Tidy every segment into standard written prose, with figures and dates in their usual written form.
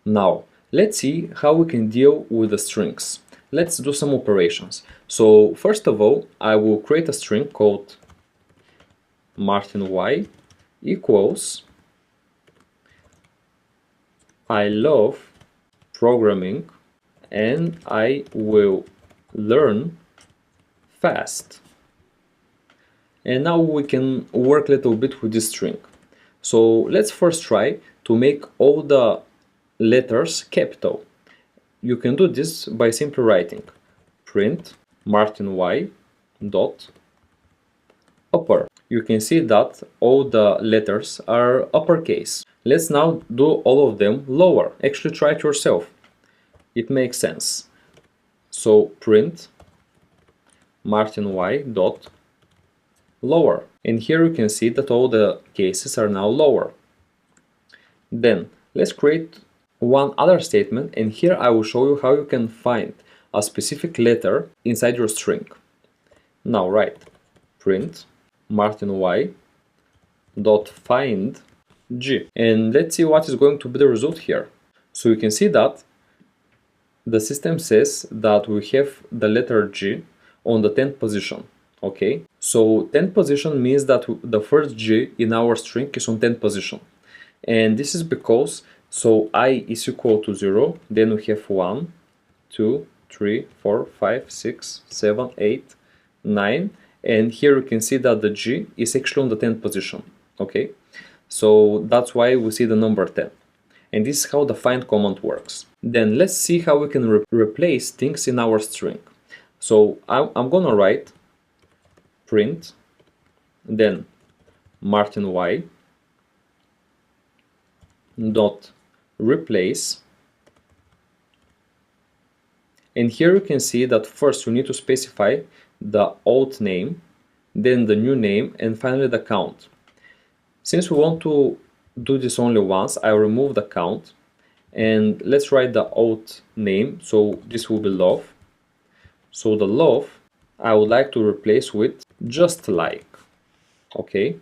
Now, let's see how we can deal with the strings. Let's do some operations. So, first of all, I will create a string called Martin Y equals I love programming and I will learn fast. And now we can work a little bit with this string. So let's first try to make all the letters capital. You can do this by simply writing print Martin Y dot upper. You can see that all the letters are uppercase. Let's now do all of them lower. Actually try it yourself. It makes sense. So print Martin Y dot lower. And here you can see that all the cases are now lower. Then let's create one other statement, and here I will show you how you can find a specific letter inside your string. Now write print Martin Y dot find G, and let's see what is going to be the result here. So you can see that the system says that we have the letter G on the 10th position. Okay, so 10th position means that the first G in our string is on 10th position, and this is because so I is equal to 0, then we have 1, 2, 3, 4, 5, 6, 7, 8, 9, and here you can see that the G is actually on the 10th position. Okay, so that's why we see the number 10, and this is how the find command works. Then let's see how we can replace things in our string. So I'm gonna write print then Martin Y dot replace, and here you can see that first you need to specify the old name, then the new name, and finally the count. Since we want to do this only once, I remove the count and let's write the old name, so this will be love. So the love I would like to replace with just like. Okay,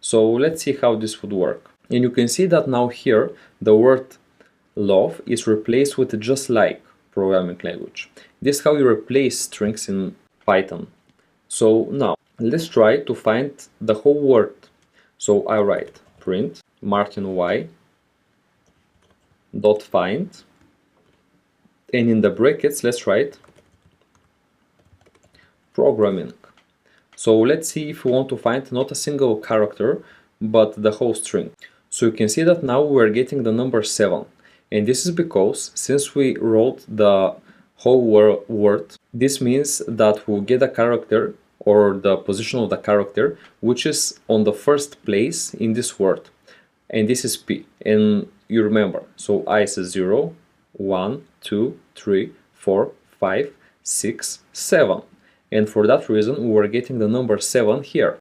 so let's see how this would work. And you can see that now here the word love is replaced with just like programming language. This is how you replace strings in Python. So now let's try to find the whole word. So I write print Martin Y dot find, and in the brackets let's write programming. So let's see if we want to find not a single character but the whole string. So you can see that now we're getting the number 7, and this is because since we wrote the whole word, this means that we'll get a character or the position of the character which is on the first place in this word, and this is P. And you remember, so I is 0, 1, 2, 3, 4, 5, 6, 7. And for that reason, we're getting the number 7 here.